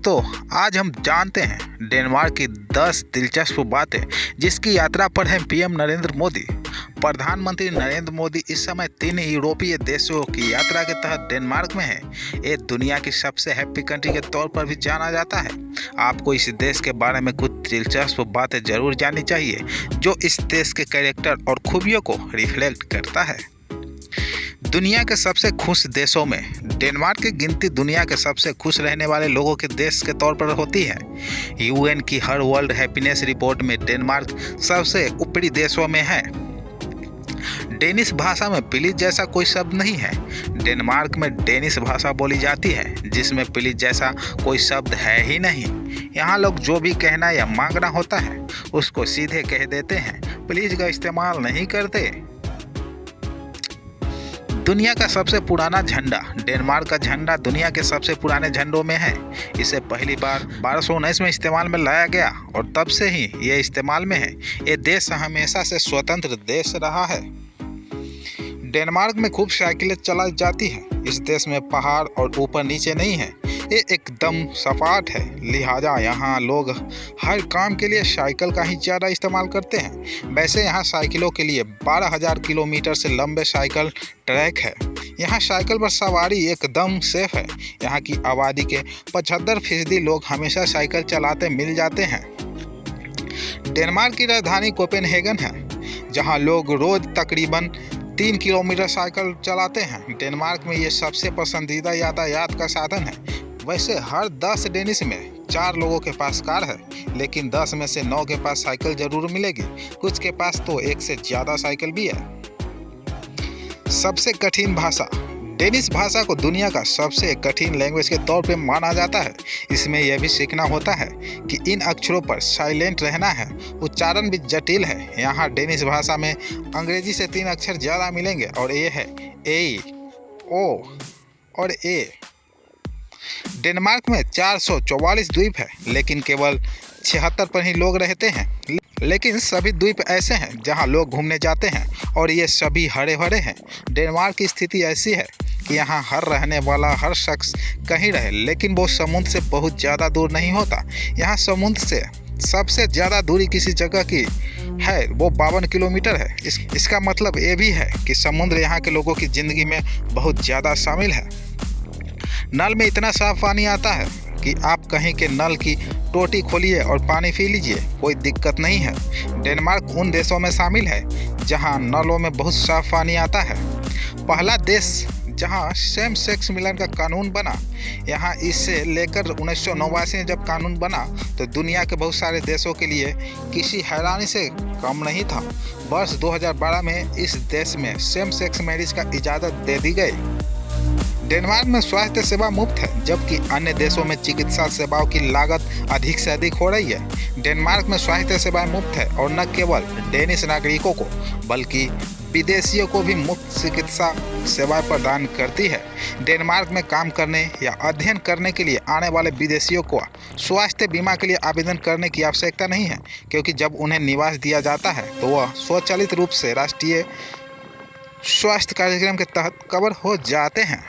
दोस्तों, आज हम जानते हैं डेनमार्क की 10 दिलचस्प बातें जिसकी यात्रा पर हैं पीएम नरेंद्र मोदी। प्रधानमंत्री नरेंद्र मोदी इस समय 3 यूरोपीय देशों की यात्रा के तहत डेनमार्क में हैं। ये दुनिया की सबसे हैप्पी कंट्री के तौर पर भी जाना जाता है। आपको इस देश के बारे में कुछ दिलचस्प बातें जरूर जाननी चाहिए जो इस देश के कैरेक्टर और खूबियों को रिफ्लेक्ट करता है। दुनिया के सबसे खुश देशों में डेनमार्क की गिनती दुनिया के सबसे खुश रहने वाले लोगों के देश के तौर पर होती है। यूएन की हर वर्ल्ड हैप्पीनेस रिपोर्ट में डेनमार्क सबसे ऊपरी देशों में है। डेनिश भाषा में प्लीज जैसा कोई शब्द नहीं है। डेनमार्क में डेनिश भाषा बोली जाती है जिसमें प्लीज जैसा कोई शब्द है ही नहीं। यहाँ लोग जो भी कहना या मांगना होता है उसको सीधे कह देते हैं, प्लीज का इस्तेमाल नहीं करते। दुनिया का सबसे पुराना झंडा। डेनमार्क का झंडा दुनिया के सबसे पुराने झंडों में है। इसे पहली बार 1219 में इस्तेमाल में लाया गया और तब से ही ये इस्तेमाल में है। ये देश हमेशा से स्वतंत्र देश रहा है। डेनमार्क में खूब साइकिलें चलाई जाती हैं। इस देश में पहाड़ और ऊपर नीचे नहीं है, ये एकदम सपाट है। लिहाजा यहाँ लोग हर काम के लिए साइकिल का ही ज़्यादा इस्तेमाल करते हैं। वैसे यहाँ साइकिलों के लिए 12,000 किलोमीटर से लंबे साइकिल ट्रैक है। यहाँ साइकिल पर सवारी एकदम सेफ है। यहाँ की आबादी के 75% लोग हमेशा साइकिल चलाते मिल जाते हैं। डेनमार्क की राजधानी कोपेनहेगन है जहाँ लोग रोज तकरीबन 3 किलोमीटर साइकिल चलाते हैं। डेनमार्क में ये सबसे पसंदीदा यातायात का साधन है। वैसे हर 10 डेनिश में 4 लोगों के पास कार है, लेकिन 10 में से 9 के पास साइकिल जरूर मिलेगी। कुछ के पास तो 1 से ज़्यादा साइकिल भी है। सबसे कठिन भाषा। डेनिश भाषा को दुनिया का सबसे कठिन लैंग्वेज के तौर पे माना जाता है। इसमें यह भी सीखना होता है कि इन अक्षरों पर साइलेंट रहना है। उच्चारण भी जटिल है। यहाँ डेनिश भाषा में अंग्रेजी से 3 अक्षर ज़्यादा मिलेंगे और ये है ए, ओ और ए। डेनमार्क में 444 द्वीप है, लेकिन केवल 76 पर ही लोग रहते हैं। लेकिन सभी द्वीप ऐसे हैं जहां लोग घूमने जाते हैं और ये सभी हरे भरे हैं। डेनमार्क की स्थिति ऐसी है कि यहाँ हर रहने वाला हर शख्स कहीं रहे, लेकिन वो समुद्र से बहुत ज़्यादा दूर नहीं होता। यहाँ समुद्र से सबसे ज़्यादा दूरी किसी जगह की है वो 52 किलोमीटर है। इसका मतलब ये भी है कि समुद्र यहाँ के लोगों की ज़िंदगी में बहुत ज़्यादा शामिल है। नल में इतना साफ पानी आता है कि आप कहीं के नल की टोटी खोलिए और पानी पी लीजिए, कोई दिक्कत नहीं है। डेनमार्क उन देशों में शामिल है जहां नलों में बहुत साफ पानी आता है। पहला देश जहां सेम सेक्स मिलन का कानून बना। यहाँ इससे लेकर 1989 में जब कानून बना तो दुनिया के बहुत सारे देशों के लिए किसी हैरानी से कम नहीं था। वर्ष 2012 में इस देश में सेम सेक्स मैरिज का इजाज़त दे दी गई। डेनमार्क में स्वास्थ्य सेवा मुफ्त है, जबकि अन्य देशों में चिकित्सा सेवाओं की लागत अधिक से अधिक हो रही है। डेनमार्क में स्वास्थ्य सेवाएं मुफ्त है और न केवल डेनिश नागरिकों को बल्कि विदेशियों को भी मुफ्त चिकित्सा सेवाएं प्रदान करती है। डेनमार्क में काम करने या अध्ययन करने के लिए आने वाले विदेशियों को स्वास्थ्य बीमा के लिए आवेदन करने की आवश्यकता नहीं है, क्योंकि जब उन्हें निवास दिया जाता है तो वह स्वचालित रूप से राष्ट्रीय स्वास्थ्य कार्यक्रम के तहत कवर हो जाते हैं।